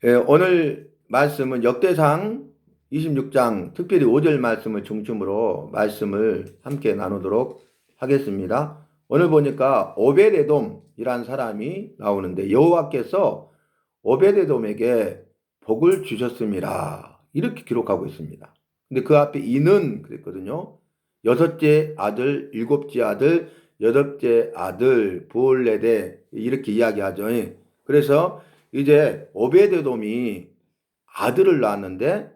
예, 오늘 말씀은 역대상 26장 특별히 5절 말씀을 중심으로 말씀을 함께 나누도록 하겠습니다. 오늘 보니까 오베데돔이란 사람이 나오는데 여호와께서 오베데돔에게 복을 주셨습니다. 이렇게 기록하고 있습니다. 근데 그 앞에 이는 그랬거든요. 여섯째 아들, 일곱째 아들, 여덟째 아들, 부올레데 이렇게 이야기하죠. 그래서 이제 오베데돔이 아들을 낳았는데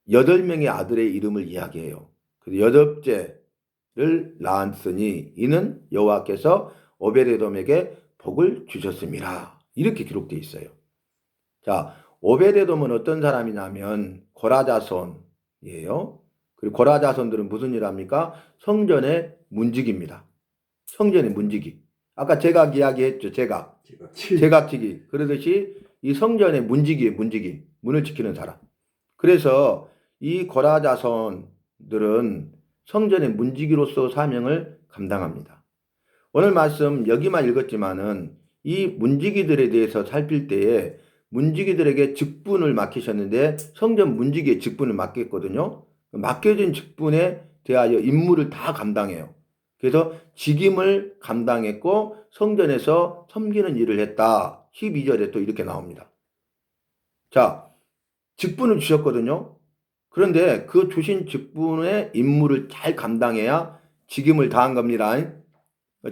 8명의 아들의 이름을 이야기해요. 그래서 여덟째를 낳았으니 이는 여호와께서 오베데돔에게 복을 주셨습니다. 이렇게 기록되어 있어요. 자, 오베데돔은 어떤 사람이냐면 고라자손이에요. 그리고 고라자손들은 무슨 일 합니까? 성전의 문지기입니다. 성전의 문지기. 아까 제각 이야기했죠. 제각지기. 그러듯이 이 성전의 문지기. 문을 지키는 사람. 그래서 이 고라자손들은 성전의 문지기로서 사명을 감당합니다. 오늘 말씀 여기만 읽었지만은 이 문지기들에 대해서 살필 때에 문지기들에게 직분을 맡기셨는데 성전 문지기의 직분을 맡겼거든요. 맡겨진 직분에 대하여 임무를 다 감당해요. 그래서 직임을 감당했고 성전에서 섬기는 일을 했다. 12절에 또 이렇게 나옵니다. 자, 직분을 주셨거든요. 그런데 그 주신 직분의 임무를 잘 감당해야 직임을 다한 겁니다.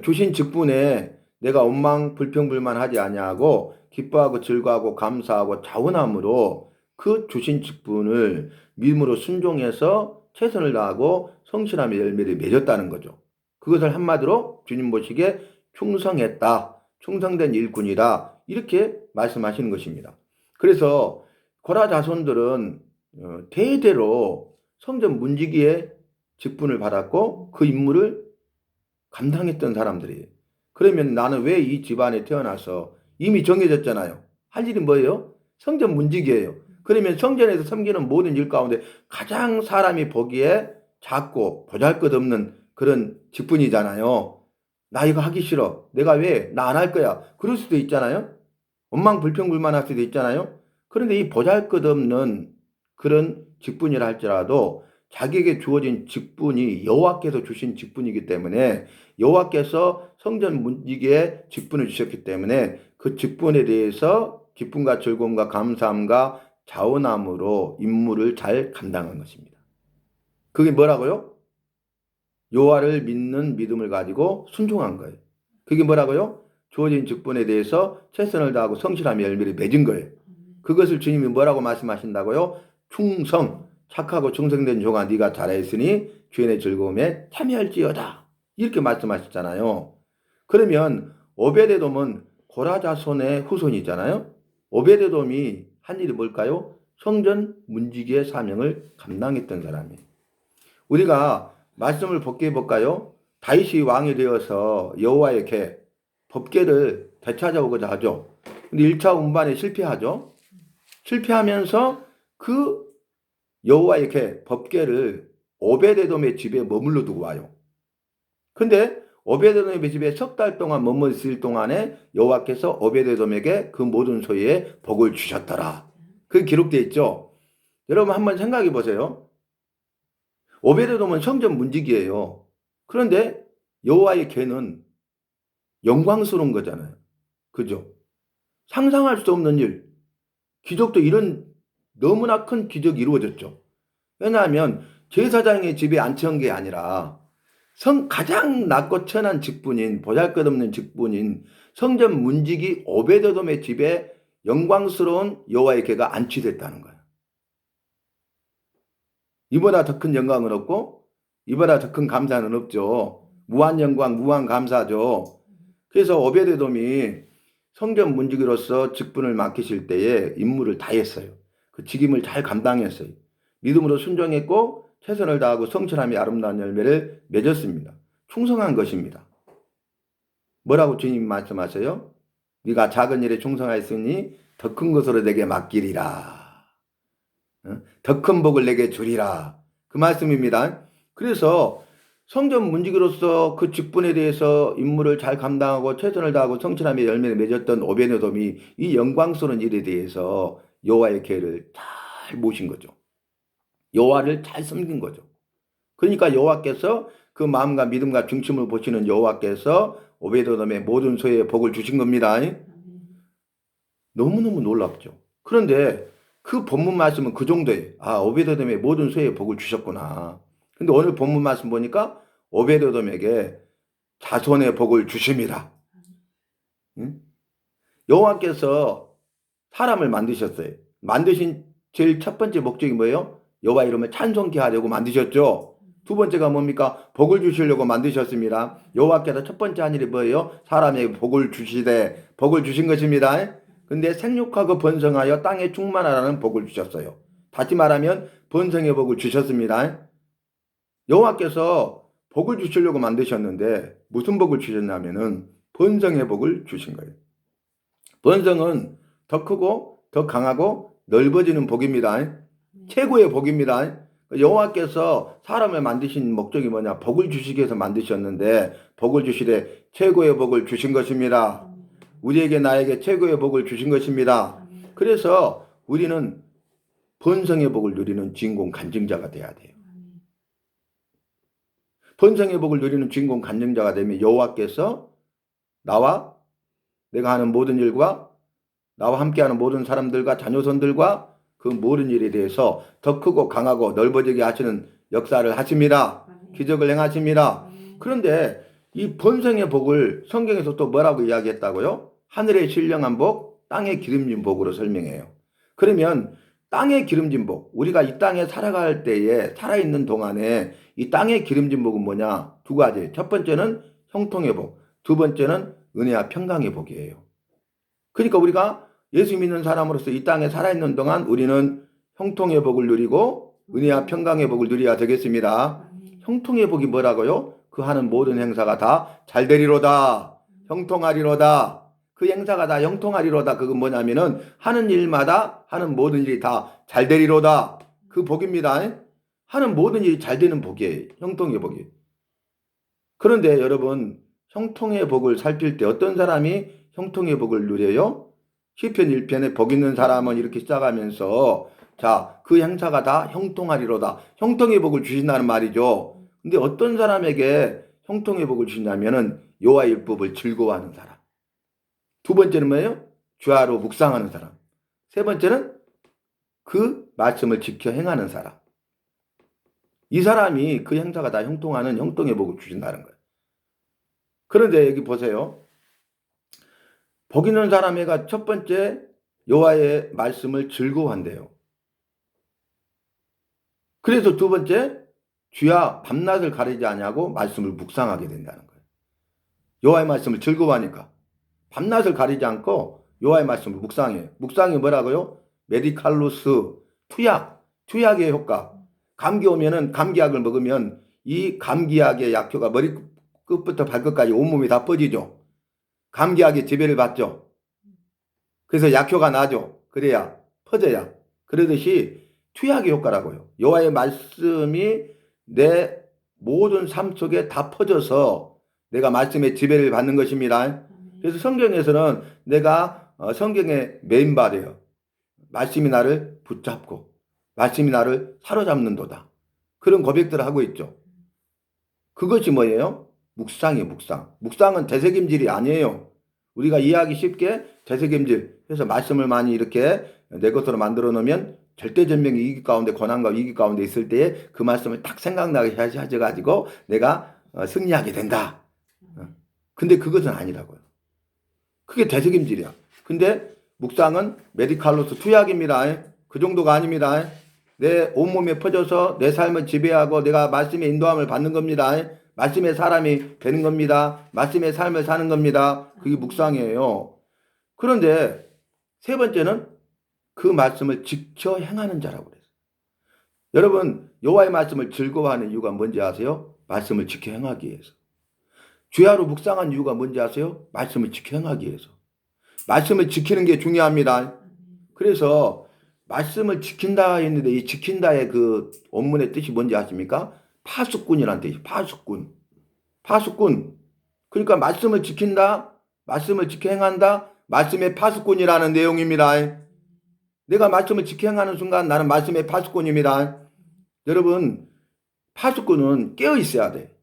주신 직분에 내가 원망 불평불만하지 아니하고 기뻐하고 즐거워하고 감사하고 자원함으로 그 주신 직분을 믿음으로 순종해서 최선을 다하고 성실함의 열매를 맺었다는 거죠. 그것을 한마디로 주님 보시기에 충성했다. 충성된 일꾼이다. 이렇게 말씀하시는 것입니다. 그래서 고라 자손들은 대대로 성전 문지기의 직분을 받았고 그 임무를 감당했던 사람들이에요. 그러면 나는 왜 이 집안에 태어나서 이미 정해졌잖아요. 할 일이 뭐예요? 성전 문지기예요. 그러면 성전에서 섬기는 모든 일 가운데 가장 사람이 보기에 작고 보잘것없는 그런 직분이잖아요. 나 이거 하기 싫어. 내가 왜? 나 안 할 거야. 그럴 수도 있잖아요. 원망 불평불만할 수도 있잖아요. 그런데 이 보잘것없는 그런 직분이라 할지라도 자기에게 주어진 직분이 여호와께서 주신 직분이기 때문에 여호와께서 성전 문지기에 직분을 주셨기 때문에 그 직분에 대해서 기쁨과 즐거움과 감사함과 자원함으로 임무를 잘 감당한 것입니다. 그게 뭐라고요? 여호와를 믿는 믿음을 가지고 순종한 거예요. 그게 뭐라고요? 주어진 직분에 대해서 최선을 다하고 성실함의 열매를 맺은 거예요. 그것을 주님이 뭐라고 말씀하신다고요? 충성, 착하고 충성된 종아 네가 잘했으니 주인의 즐거움에 참여할지어다. 이렇게 말씀하셨잖아요. 그러면 오베데돔은 고라자손의 후손이잖아요. 오베데돔이 한 일이 뭘까요? 성전 문지기의 사명을 감당했던 사람이에요. 우리가 말씀을 복귀해 볼까요? 다윗이 왕이 되어서 여호와의 궤, 법궤를 되찾아오고자 하죠. 근데 1차 운반에 실패하죠. 실패하면서 그 여호와의 궤, 법궤를 오베데돔의 집에 머물러 두고 와요. 근데 오베데돔의 집에 석 달 동안 머물 있을 동안에 여호와께서 오베데돔에게 그 모든 소유에 복을 주셨더라. 그게 기록되어 있죠. 여러분 한번 생각해 보세요. 오베데돔은 성전 문지기예요. 그런데 여호와의 궤는 영광스러운 거잖아요. 그죠? 상상할 수 없는 일, 기적도 이런 너무나 큰 기적이 이루어졌죠. 왜냐하면 제사장의 집에 앉혀온 게 아니라 가장 낮고 천한 직분인 보잘것없는 직분인 성전 문지기 오베데돔의 집에 영광스러운 여호와의 궤가 안치됐다는 거예요. 이보다 더 큰 영광은 없고 이보다 더 큰 감사는 없죠. 무한 영광, 무한 감사죠. 그래서 오베데돔이 성전 문지기로서 직분을 맡기실 때에 임무를 다했어요. 그 직임을 잘 감당했어요. 믿음으로 순종했고 최선을 다하고 성실함이 아름다운 열매를 맺었습니다. 충성한 것입니다. 뭐라고 주님 말씀하세요? 네가 작은 일에 충성하였으니 더 큰 것으로 내게 맡기리라. 더 큰 복을 내게 주리라. 그 말씀입니다. 그래서 성전 문지기로서 그 직분에 대해서 임무를 잘 감당하고 최선을 다하고 성실함의 열매를 맺었던 오베데돔이 이 영광스러운 일에 대해서 여호와의 계를 잘 모신 거죠. 여호와를 잘 섬긴 거죠. 그러니까 여호와께서 그 마음과 믿음과 중심을 보시는 여호와께서 오베데돔의 모든 소유의 복을 주신 겁니다. 너무너무 놀랍죠. 그런데 그 본문 말씀은 그 정도예요. 아, 오베데돔의 모든 소유의 복을 주셨구나. 근데 오늘 본문 말씀 보니까 오베데돔에게 자손의 복을 주십니다. 응? 여호와께서 사람을 만드셨어요. 만드신 제일 첫 번째 목적이 뭐예요? 여호와 이름을 찬송케 하려고 만드셨죠. 두 번째가 뭡니까? 복을 주시려고 만드셨습니다. 여호와께서 첫 번째 한 일이 뭐예요? 사람에게 복을 주시되 복을 주신 것입니다. 근데 생육하고 번성하여 땅에 충만하라는 복을 주셨어요. 다시 말하면 번성의 복을 주셨습니다. 여호와께서 복을 주시려고 만드셨는데 무슨 복을 주셨냐면은 번성의 복을 주신 거예요. 번성은 더 크고 더 강하고 넓어지는 복입니다. 최고의 복입니다. 여호와께서 사람을 만드신 목적이 뭐냐? 복을 주시기 위해서 만드셨는데 복을 주시되 최고의 복을 주신 것입니다. 우리에게 나에게 최고의 복을 주신 것입니다. 그래서 우리는 번성의 복을 누리는 주인공 간증자가 돼야 돼요. 번성의 복을 누리는 주인공 간증자가 되면 여호와께서 나와 내가 하는 모든 일과 나와 함께하는 모든 사람들과 자녀손들과 그 모든 일에 대해서 더 크고 강하고 넓어지게 하시는 역사를 하십니다. 기적을 행하십니다. 그런데 이 번성의 복을 성경에서 또 뭐라고 이야기했다고요? 하늘의 신령한 복, 땅의 기름진 복으로 설명해요. 그러면 땅의 기름진 복, 우리가 이 땅에 살아갈 때에 살아있는 동안에 이 땅의 기름진 복은 뭐냐? 두 가지. 첫 번째는 형통의 복, 두 번째는 은혜와 평강의 복이에요. 그러니까 우리가 예수 믿는 사람으로서 이 땅에 살아있는 동안 우리는 형통의 복을 누리고 은혜와 평강의 복을 누려야 되겠습니다. 형통의 복이 뭐라고요? 그 하는 모든 행사가 다 잘되리로다. 형통하리로다. 그 행사가 다 형통하리로다. 그건 뭐냐면은 하는 일마다 하는 모든 일이 다 잘되리로다. 그 복입니다. 하는 모든 일이 잘되는 복이에요. 형통의 복이. 그런데 여러분 형통의 복을 살필 때 어떤 사람이 형통의 복을 누려요? 시편 1편에 복 있는 사람은 이렇게 시작하면서 자, 그 행사가 다 형통하리로다. 형통의 복을 주신다는 말이죠. 근데 어떤 사람에게 형통의 복을 주시냐면은 여호와의 율법을 즐거워하는 사람. 두 번째는 뭐예요? 주야로 묵상하는 사람. 세 번째는 그 말씀을 지켜 행하는 사람. 이 사람이 그 행사가 다 형통하는 형통의 복을 주신다는 거예요. 그런데 여기 보세요. 복 있는 사람애가 첫 번째 여호와의 말씀을 즐거워한대요. 그래서 두 번째 주야 밤낮을 가리지 아니하고 말씀을 묵상하게 된다는 거예요. 여호와의 말씀을 즐거워하니까 밤낮을 가리지 않고 여호와의 말씀을 묵상해요. 묵상이 뭐라고요? 메디칼로스 투약의 효과. 감기 오면은 감기약을 먹으면 이 감기약의 약효가 머리 끝부터 발끝까지 온몸이 다 퍼지죠. 감기약의 지배를 받죠. 그래서 약효가 나죠. 그래야 퍼져야. 그러듯이 투약의 효과라고요. 여호와의 말씀이 내 모든 삶 속에 다 퍼져서 내가 말씀의 지배를 받는 것입니다. 그래서 성경에서는 내가 성경의 메인바래요. 말씀이 나를 붙잡고 말씀이 나를 사로잡는도다. 그런 고백들을 하고 있죠. 그것이 뭐예요? 묵상이에요. 묵상은 되새김질이 아니에요. 우리가 이해하기 쉽게 되새김질 해서 말씀을 많이 이렇게 내 것으로 만들어 놓으면 절대전명이 위기 가운데 고난과 위기 가운데 있을 때에 그 말씀을 딱 생각나게 하셔가지고 내가 승리하게 된다. 근데 그것은 아니라고요. 그게 되새김질이야. 근데 묵상은 메디칼로스 투약입니다. 그 정도가 아닙니다. 내 온몸에 퍼져서 내 삶을 지배하고 내가 말씀의 인도함을 받는 겁니다. 말씀의 사람이 되는 겁니다. 말씀의 삶을 사는 겁니다. 그게 묵상이에요. 그런데 세 번째는 그 말씀을 지켜 행하는 자라고 그랬어요. 여러분 여호와의 말씀을 즐거워하는 이유가 뭔지 아세요? 말씀을 지켜 행하기 위해서. 주야로 묵상한 이유가 뭔지 아세요? 말씀을 지켜 행하기 위해서. 말씀을 지키는 게 중요합니다. 그래서 말씀을 지킨다 했는데 이 지킨다의 그 원문의 뜻이 뭔지 아십니까? 파수꾼이란 뜻이에요. 파수꾼. 파수꾼. 그러니까 말씀을 지킨다. 말씀을 지켜 행한다. 말씀의 파수꾼이라는 내용입니다. 내가 말씀을 지켜 행하는 순간 나는 말씀의 파수꾼입니다. 여러분, 파수꾼은 깨어 있어야 돼.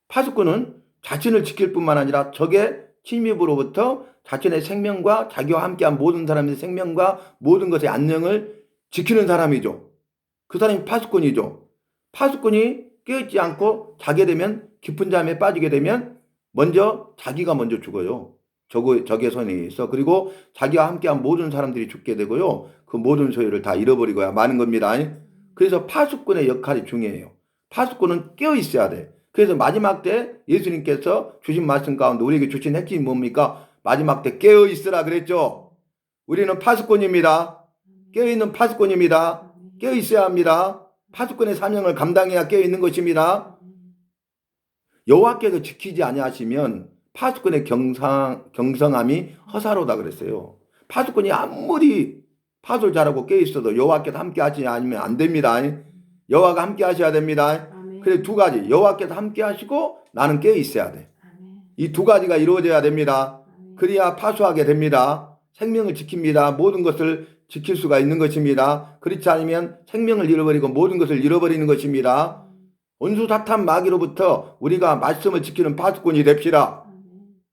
파수꾼은 자신을 지킬 뿐만 아니라 적의 침입으로부터 자신의 생명과 자기와 함께한 모든 사람의 생명과 모든 것의 안녕을 지키는 사람이죠. 그 사람이 파수꾼이죠. 파수꾼이 깨어있지 않고 자게 되면, 깊은 잠에 빠지게 되면 자기가 먼저 죽어요. 적의 손에 의해서. 그리고 자기와 함께한 모든 사람들이 죽게 되고요. 그 모든 소유를 다 잃어버리고야 마는 겁니다. 그래서 파수꾼의 역할이 중요해요. 파수꾼은 깨어 있어야 돼. 그래서 마지막 때 예수님께서 주신 말씀 가운데 우리에게 주신 핵심이 뭡니까? 마지막 때 깨어 있으라 그랬죠. 우리는 파수꾼입니다. 깨어 있는 파수꾼입니다. 깨어 있어야 합니다. 파수꾼의 사명을 감당해야 깨어 있는 것입니다. 여호와께서 지키지 아니하시면 파수꾼의 경성함이 허사로다 그랬어요. 파수꾼이 아무리 파수를 잘하고 깨어 있어도 여호와께서 함께 하지 않으면 안 됩니다. 여호와가 함께 하셔야 됩니다. 그래서 두 가지, 여호와께서 함께 하시고 나는 깨어 있어야 돼. 이 두 가지가 이루어져야 됩니다. 그래야 파수하게 됩니다. 생명을 지킵니다. 모든 것을 지킬 수가 있는 것입니다. 그렇지 않으면 생명을 잃어버리고 모든 것을 잃어버리는 것입니다. 원수사탄 마귀로부터 우리가 말씀을 지키는 파수꾼이 됩시다.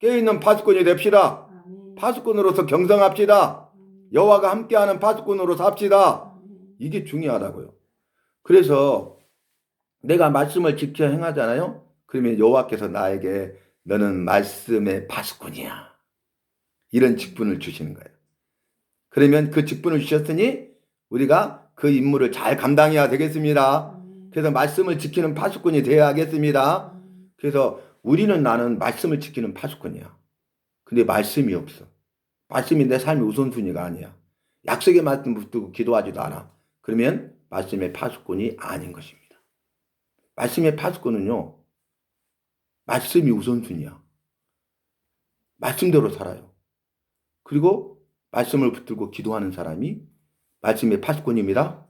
깨어있는 파수꾼이 됩시다. 파수꾼으로서 경성합시다. 여호와가 함께하는 파수꾼으로 삽시다. 이게 중요하다고요. 그래서 내가 말씀을 지켜 행하잖아요. 그러면 여호와께서 나에게 너는 말씀의 파수꾼이야. 이런 직분을 주시는 거예요. 그러면 그 직분을 주셨으니 우리가 그 임무를 잘 감당해야 되겠습니다. 그래서 말씀을 지키는 파수꾼이 되어야 하겠습니다. 그래서 나는 말씀을 지키는 파수꾼이야. 근데 말씀이 없어. 말씀이 내 삶의 우선순위가 아니야. 약속의 말씀 붙들고 기도하지도 않아. 그러면 말씀의 파수꾼이 아닌 것입니다. 말씀의 파수꾼은요, 말씀이 우선순위야. 말씀대로 살아요. 그리고 말씀을 붙들고 기도하는 사람이 말씀의 파수꾼입니다.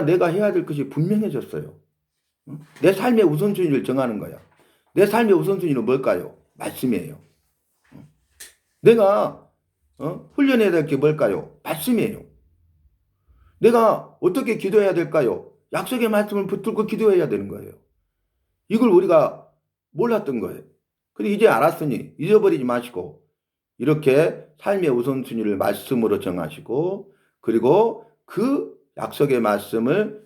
내가 해야 될 것이 분명해졌어요. 내 삶의 우선순위를 정하는 거야. 내 삶의 우선순위는 뭘까요? 말씀이에요. 내가 훈련해야 될 게 뭘까요? 말씀이에요. 내가 어떻게 기도해야 될까요? 약속의 말씀을 붙들고 기도해야 되는 거예요. 이걸 우리가 몰랐던 거예요. 근데 이제 알았으니 잊어버리지 마시고 이렇게 삶의 우선순위를 말씀으로 정하시고 그리고 그 약속의 말씀을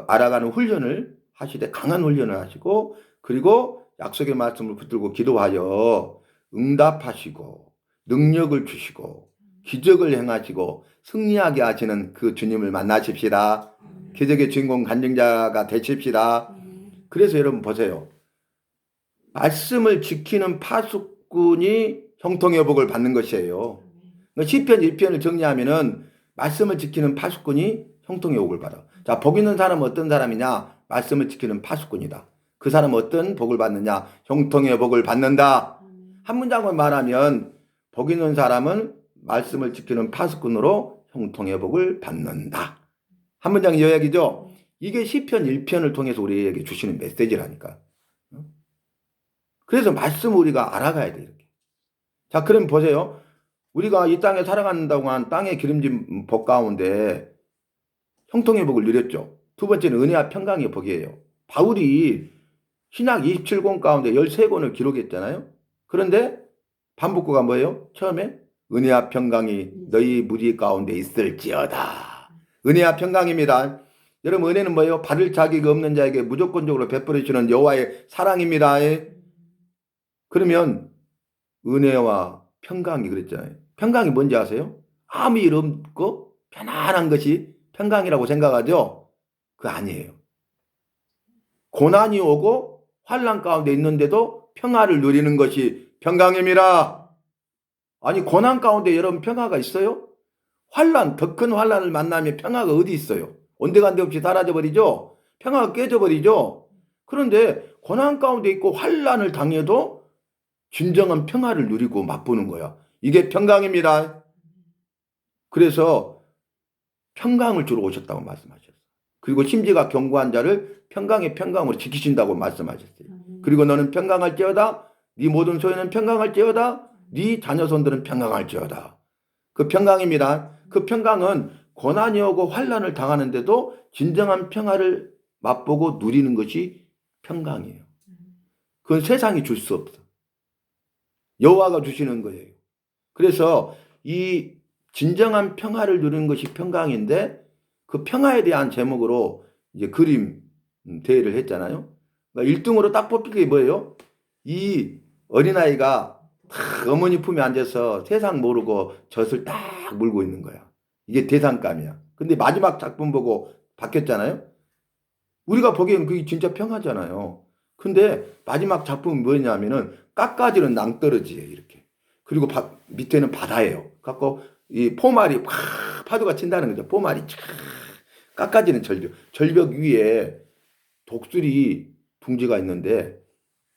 알아가는 훈련을 하시되 강한 훈련을 하시고 그리고 약속의 말씀을 붙들고 기도하여 응답하시고 능력을 주시고 기적을 행하시고 승리하게 하시는 그 주님을 만나십시다. 기적의 주인공 간증자가 되십시다. 그래서 여러분 보세요. 말씀을 지키는 파수꾼이 형통의 복을 받는 것이에요. 시편 1편을 정리하면은 말씀을 지키는 파수꾼이 형통의 복을 받아. 자, 복 있는 사람은 어떤 사람이냐? 말씀을 지키는 파수꾼이다. 그 사람은 어떤 복을 받느냐? 형통의 복을 받는다. 한 문장을 말하면 복 있는 사람은 말씀을 지키는 파수꾼으로 형통의 복을 받는다. 한 문장 요약이죠. 이게 시편 1편을 통해서 우리에게 주시는 메시지라니까. 그래서 말씀을 우리가 알아가야 돼 이렇게. 자, 그럼 보세요. 우리가 이 땅에 살아간다고 한 땅의 기름진 복 가운데 형통의 복을 누렸죠. 두 번째는 은혜와 평강의 복이에요. 바울이 신약 27권 가운데 13권을 기록했잖아요. 그런데 반복구가 뭐예요? 처음에 은혜와 평강이 너희 무리 가운데 있을지어다. 은혜와 평강입니다. 여러분, 은혜는 뭐예요? 받을 자격이 없는 자에게 무조건적으로 베풀어주는 여호와의 사랑입니다. 그러면 은혜와 평강이 그랬잖아요. 평강이 뭔지 아세요? 아무 일 없고 편안한 것이 평강이라고 생각하죠? 그거 아니에요. 고난이 오고 환난 가운데 있는데도 평화를 누리는 것이 평강입니다. 아니, 고난 가운데 여러분 평화가 있어요? 더 큰 환난을 만나면 평화가 어디 있어요? 온데간데 없이 사라져버리죠? 평화가 깨져버리죠? 그런데 고난 가운데 있고 환난을 당해도 진정한 평화를 누리고 맛보는 거야. 이게 평강입니다. 그래서 평강을 주러 오셨다고 말씀하셨어요. 그리고 심지가 견고한 자를 평강의 평강으로 지키신다고 말씀하셨어요. 그리고 너는 평강할지어다. 네 모든 소유는 평강할지어다. 네 자녀손들은 평강할지어다. 그 평강입니다. 그 평강은 고난이 오고 환난을 당하는데도 진정한 평화를 맛보고 누리는 것이 평강이에요. 그건 세상이 줄 수 없어. 여호와가 주시는 거예요. 그래서 이 진정한 평화를 누리는 것이 평강인데 그 평화에 대한 제목으로 이제 그림 대회를 했잖아요. 그러니까 1등으로 딱 뽑힌 게 뭐예요? 이 어린아이가 딱 어머니 품에 앉아서 세상 모르고 젖을 딱 물고 있는 거야. 이게 대상감이야. 근데 마지막 작품 보고 바뀌었잖아요. 우리가 보기에는 그게 진짜 평화잖아요. 근데 마지막 작품은 뭐냐면은 깎아지는 낭떠러지예요, 이렇게. 그리고 밑에는 바다예요. 갖고 이 포말이 확 파도가 친다는 거죠. 포말이 쫙 깎아지는 절벽. 절벽 위에 독수리 둥지가 있는데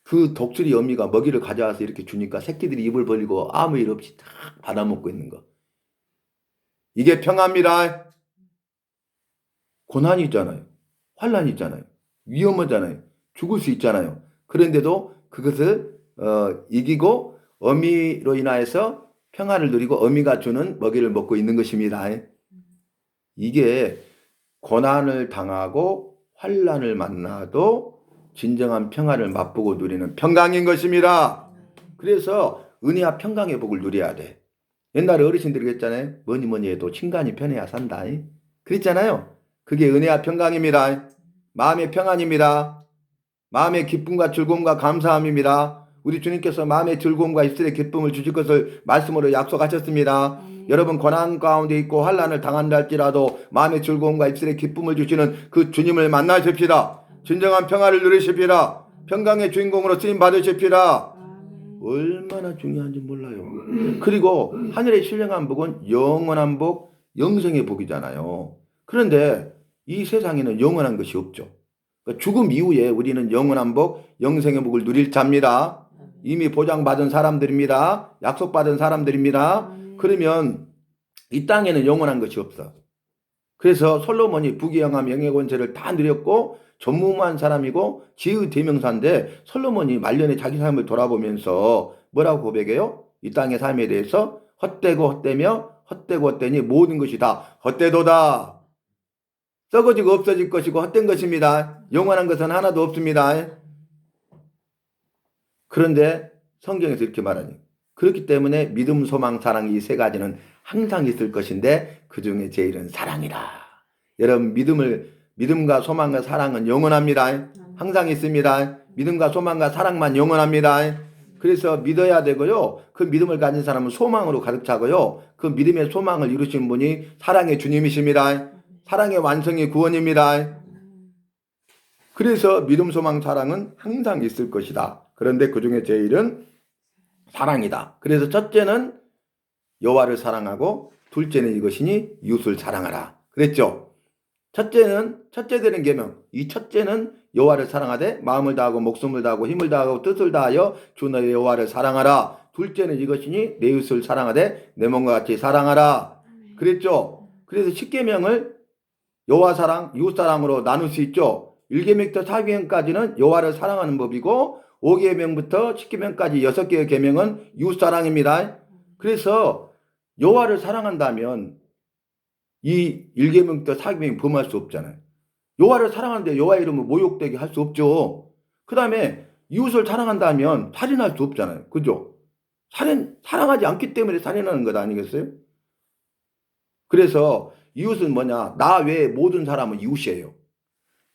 그 독수리 어미가 먹이를 가져와서 이렇게 주니까 새끼들이 입을 벌리고 아무 일 없이 딱 받아먹고 있는 거. 이게 평화입니다. 고난이 있잖아요. 환란이 있잖아요. 위험하잖아요. 죽을 수 있잖아요. 그런데도 그것을 이기고 어미로 인하여서 평화를 누리고 어미가 주는 먹이를 먹고 있는 것입니다. 이게 고난을 당하고 환란을 만나도 진정한 평화를 맛보고 누리는 평강인 것입니다. 그래서 은혜와 평강의 복을 누려야 돼. 옛날에 어르신들이 그랬잖아요. 뭐니 해도 친간이 편해야 산다. 그랬잖아요. 그게 은혜와 평강입니다. 마음의 평안입니다. 마음의 기쁨과 즐거움과 감사함입니다. 우리 주님께서 마음의 즐거움과 입술의 기쁨을 주실 것을 말씀으로 약속하셨습니다. 여러분 고난 가운데 있고 환난을 당한다 할지라도 마음의 즐거움과 입술의 기쁨을 주시는 그 주님을 만나십시다. 진정한 평화를 누리십시다. 평강의 주인공으로 쓰임 받으십시다. 얼마나 중요한지 몰라요. 그리고 하늘의 신령한 복은 영원한 복, 영생의 복이잖아요. 그런데 이 세상에는 영원한 것이 없죠. 죽음 이후에 우리는 영원한 복, 영생의 복을 누릴 자입니다. 이미 보장받은 사람들입니다. 약속받은 사람들입니다. 그러면 이 땅에는 영원한 것이 없어. 그래서 솔로몬이 부귀영화 명예 권세를 다 누렸고 전무후무한 사람이고 지의 대명사인데 솔로몬이 말년에 자기 삶을 돌아보면서 뭐라고 고백해요? 이 땅의 삶에 대해서 헛되고 헛되며 헛되고 헛되니 모든 것이 다 헛되도다. 썩어지고 없어질 것이고 헛된 것입니다. 영원한 것은 하나도 없습니다. 그런데 성경에서 이렇게 말하니 그렇기 때문에 믿음, 소망, 사랑 이 세 가지는 항상 있을 것인데 그 중에 제일은 사랑이라. 여러분 믿음과 소망과 사랑은 영원합니다. 항상 있습니다. 믿음과 소망과 사랑만 영원합니다. 그래서 믿어야 되고요. 그 믿음을 가진 사람은 소망으로 가득 차고요. 그 믿음의 소망을 이루신 분이 사랑의 주님이십니다. 사랑의 완성이 구원입니다. 그래서 믿음, 소망, 사랑은 항상 있을 것이다. 그런데 그 중에 제일은 사랑이다. 그래서 첫째는 여호와를 사랑하고 둘째는 이것이니 이웃을 사랑하라. 그랬죠? 첫째 되는 계명. 이 첫째는 여호와를 사랑하되 마음을 다하고 목숨을 다하고 힘을 다하고 뜻을 다하여 주 너의 여호와를 사랑하라. 둘째는 이것이니 내 이웃을 사랑하되 내 몸과 같이 사랑하라. 그랬죠? 그래서 10계명을 여호와 사랑, 이웃 사랑으로 나눌 수 있죠. 1계명부터 4계명까지는 여호와를 사랑하는 법이고 5계명부터 10계명까지 6개의 계명은 이웃 사랑입니다. 그래서 여호와를 사랑한다면 이 1계명부터 4계명 범할 수 없잖아요. 여호와를 사랑하는데 여호와의 이름을 모욕되게 할 수 없죠. 그 다음에 이웃을 사랑한다면 살인할 수 없잖아요. 그죠? 사랑하지 않기 때문에 살인하는 것 아니겠어요? 그래서 이웃은 뭐냐? 나 외에 모든 사람은 이웃이에요.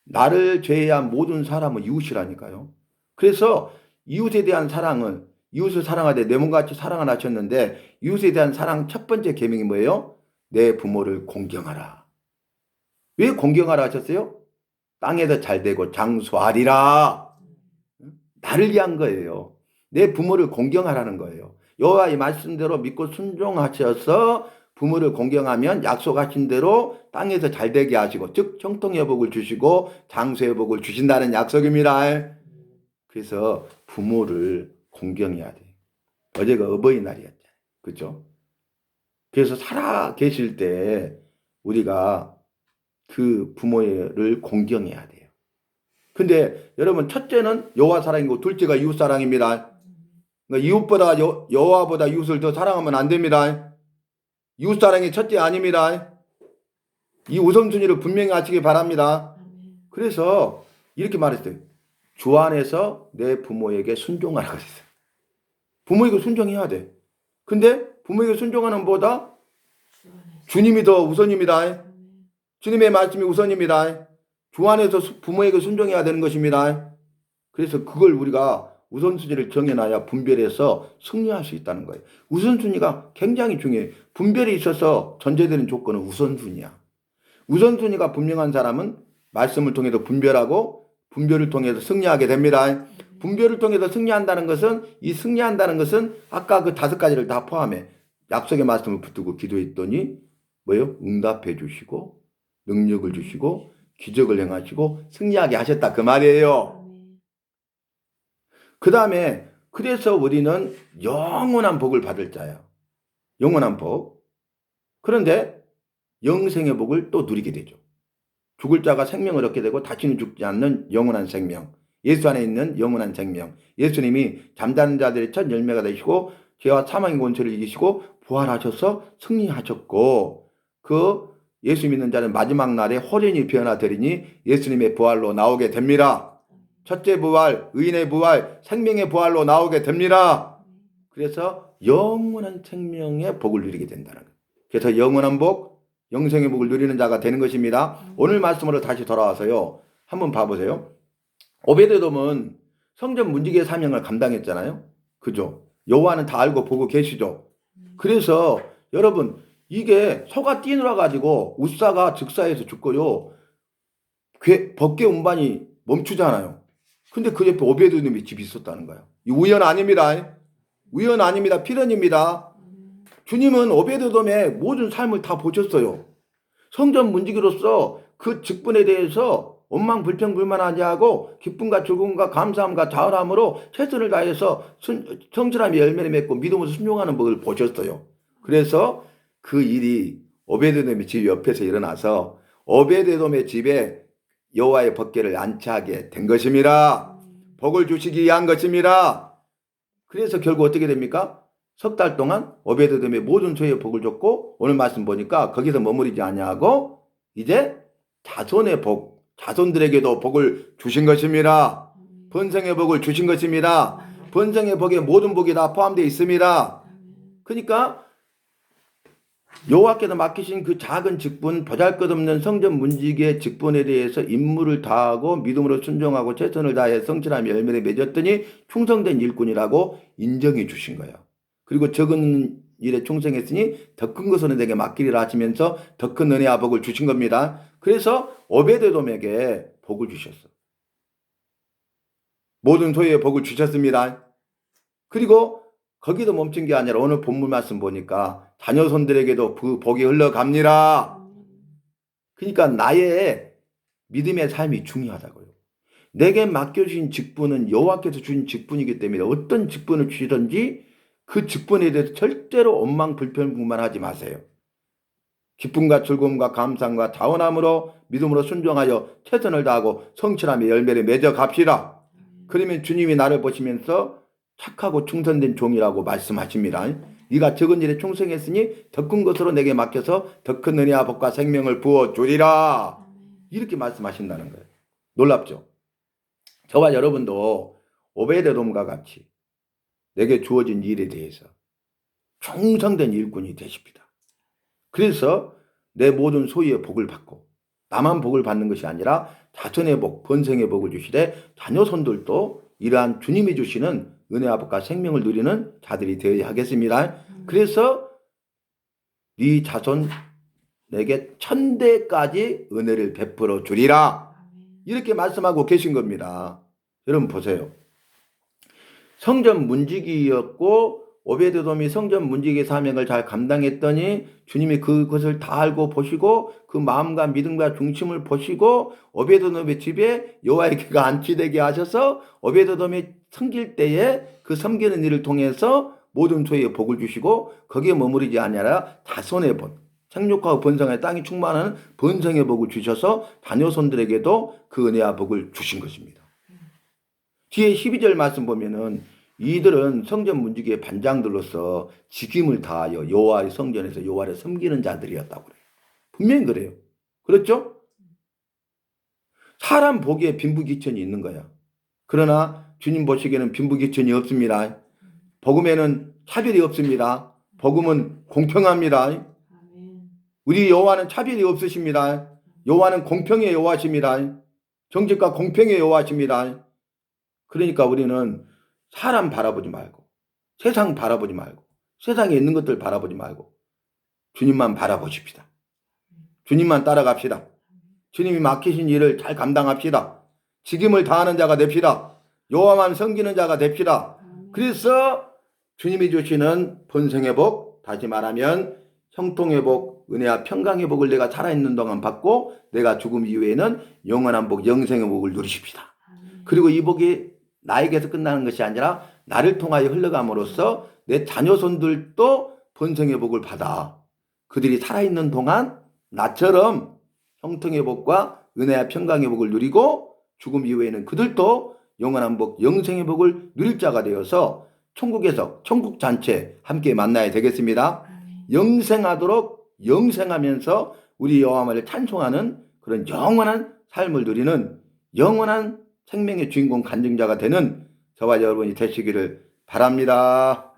나를 제외한 모든 사람은 이웃이라니까요. 그래서 이웃에 대한 사랑은 이웃을 사랑하되 내 몸같이 사랑을 하셨는데 이웃에 대한 사랑 첫 번째 계명이 뭐예요? 내 부모를 공경하라. 왜 공경하라 하셨어요? 땅에도 잘되고 장수하리라. 나를 위한 거예요. 내 부모를 공경하라는 거예요. 여호와의 말씀대로 믿고 순종하셔서 부모를 공경하면 약속하신 대로 땅에서 잘되게 하시고 즉 형통의 복을 주시고 장수의 복을 주신다는 약속입니다. 그래서 부모를 공경해야 돼. 어제가 어버이날이었잖아요. 그렇죠? 그래서 살아 계실 때 우리가 그 부모를 공경해야 돼요. 근데 여러분 첫째는 여호와 사랑이고 둘째가 이웃 사랑입니다. 그러니까 이웃보다 여호와보다 이웃을 더 사랑하면 안 됩니다. 이웃 사랑이 첫째 아닙니다. 이 우선순위를 분명히 하시기 바랍니다. 그래서 이렇게 말했어요. 주 안에서 내 부모에게 순종하라고 했어요. 부모에게 순종해야 돼. 근데 부모에게 순종하는 보다 주님이 더 우선입니다. 주님의 말씀이 우선입니다. 주 안에서 부모에게 순종해야 되는 것입니다. 그래서 그걸 우리가 우선순위를 정해놔야 분별해서 승리할 수 있다는 거예요. 우선순위가 굉장히 중요해요. 분별이 있어서 전제되는 조건은 우선순위야. 우선순위가 분명한 사람은 말씀을 통해서 분별하고 분별을 통해서 승리하게 됩니다. 분별을 통해서 승리한다는 것은 이 승리한다는 것은 아까 그 5가지를 다 포함해. 약속의 말씀을 붙들고 기도했더니 뭐예요? 응답해 주시고 능력을 주시고 기적을 행하시고 승리하게 하셨다 그 말이에요. 그 다음에 그래서 우리는 영원한 복을 받을 자야. 영원한 복. 그런데 영생의 복을 또 누리게 되죠. 죽을 자가 생명을 얻게 되고 다시는 죽지 않는 영원한 생명. 예수 안에 있는 영원한 생명. 예수님이 잠자는 자들의 첫 열매가 되시고 죄와 사망의 권세를 이기시고 부활하셔서 승리하셨고 그 예수 믿는 자는 마지막 날에 호련히 변화되리니 예수님의 부활로 나오게 됩니다. 첫째 부활, 의인의 부활, 생명의 부활로 나오게 됩니다. 그래서 영원한 생명의 복을 누리게 된다는 거예요. 그래서 영원한 복, 영생의 복을 누리는 자가 되는 것입니다. 오늘 말씀으로 다시 돌아와서요. 한번 봐보세요. 오베데돔은 성전 문지기의 사명을 감당했잖아요. 그죠? 여호와는 다 알고 보고 계시죠. 그래서 여러분 이게 소가 뛰놀아 가지고 웃사가 즉사해서 죽고요. 법궤 운반이 멈추잖아요. 근데 그 옆에 오베데돔의 집이 있었다는 거예요. 이 우연 아닙니다. 우연 아닙니다. 필연입니다. 주님은 오베데돔의 모든 삶을 다 보셨어요. 성전 문지기로서 그 직분에 대해서 원망 불평불만하지 하고 기쁨과 즐거움과 감사함과 자원함으로 최선을 다해서 성실함의 열매를 맺고 믿음으로 순종하는 법을 보셨어요. 그래서 그 일이 오베데돔의 집 옆에서 일어나서 오베데돔의 집에 여호와의 법궤를 안치하게 된 것입니다. 복을 주시기 위한 것입니다. 그래서 결국 어떻게 됩니까? 3달 동안 오베데돔의 모든 소유의 복을 줬고 오늘 말씀 보니까 거기서 머무르지 아니하고 이제 자손의 복, 자손들에게도 복을 주신 것입니다. 번성의 복을 주신 것입니다. 번성의 복에 모든 복이 다 포함되어 있습니다. 그러니까 여호와께서 맡기신 그 작은 직분, 보잘것없는 성전 문지기의 직분에 대해서 임무를 다하고 믿음으로 순종하고 최선을 다해 성실함의 열매를 맺었더니 충성된 일꾼이라고 인정해 주신 거예요. 그리고 적은 일에 충성했으니 더 큰 것으로 내게 맡기리라 하시면서 더 큰 은혜와 복을 주신 겁니다. 그래서 오베데돔에게 복을 주셨어. 모든 소유의 복을 주셨습니다. 그리고 거기도 멈춘 게 아니라 오늘 본문 말씀 보니까 자녀손들에게도 그 복이 흘러갑니다. 그러니까 나의 믿음의 삶이 중요하다고요. 내게 맡겨주신 직분은 여호와께서 주신 직분이기 때문에 어떤 직분을 주시든지 그 직분에 대해서 절대로 원망 불평불만하지 마세요. 기쁨과 즐거움과 감사함과 자원함으로 믿음으로 순종하여 최선을 다하고 성실함의 열매를 맺어 갑시다. 그러면 주님이 나를 보시면서 착하고 충성된 종이라고 말씀하십니다. 네가 적은 일에 충성했으니 더 큰 것으로 내게 맡겨서 더 큰 은혜와 복과 생명을 부어주리라. 이렇게 말씀하신다는 거예요. 놀랍죠? 저와 여러분도 오베데돔과 같이 내게 주어진 일에 대해서 충성된 일꾼이 되십니다. 그래서 내 모든 소유의 복을 받고 나만 복을 받는 것이 아니라 자손의 복, 번성의 복을 주시되 자녀손들도 이러한 주님이 주시는 은혜와 복과 생명을 누리는 자들이 되어야 하겠습니다. 그래서 네 자손 내게 1000대까지 은혜를 베풀어 주리라. 이렇게 말씀하고 계신 겁니다. 여러분 보세요. 성전 문지기였고 오베데돔이 성전 문지기의 사명을 잘 감당했더니 주님이 그것을 다 알고 보시고 그 마음과 믿음과 중심을 보시고 오베데돔의 집에 여호와의 궤가 안치되게 하셔서 오베데돔이 섬길 때에 그 섬기는 일을 통해서 모든 소유의 복을 주시고 거기에 머무르지 아니하라 자손의 복, 생육하고 번성의 땅이 충만한 번성의 복을 주셔서 자녀손들에게도 그 은혜와 복을 주신 것입니다. 뒤에 12절 말씀 보면은 이들은 성전 문지기의 반장들로서 직임을 다하여 여호와의 성전에서 여호와를 섬기는 자들이었다고 그래요. 분명히 그래요. 그렇죠? 사람 보기에 빈부귀천이 있는 거야. 그러나 주님 보시기에는 빈부귀천이 없습니다. 복음에는 차별이 없습니다. 복음은 공평합니다. 우리 여호와는 차별이 없으십니다. 여호와는 공평의 여호와십니다. 정직과 공평의 여호와십니다. 그러니까 우리는 사람 바라보지 말고 세상 바라보지 말고 세상에 있는 것들 바라보지 말고 주님만 바라보십시다. 주님만 따라갑시다. 주님이 맡기신 일을 잘 감당합시다. 직임을 다하는 자가 됩시다. 여호와만 섬기는 자가 됩시다. 그래서 주님이 주시는 번성의 복, 다시 말하면 형통의 복, 은혜와 평강의 복을 내가 살아있는 동안 받고 내가 죽음 이후에는 영원한 복, 영생의 복을 누리십시다. 그리고 이 복이 나에게서 끝나는 것이 아니라 나를 통하여 흘러감으로써 내 자녀손들도 번성의 복을 받아 그들이 살아있는 동안 나처럼 형통의 복과 은혜와 평강의 복을 누리고 죽음 이후에는 그들도 영원한 복, 영생의 복을 누릴 자가 되어서 천국에서 천국 잔치 함께 만나야 되겠습니다. 영생하도록 영생하면서 우리 여호와를 찬송하는 그런 영원한 삶을 누리는 영원한 생명의 주인공 간증자가 되는 저와 여러분이 되시기를 바랍니다.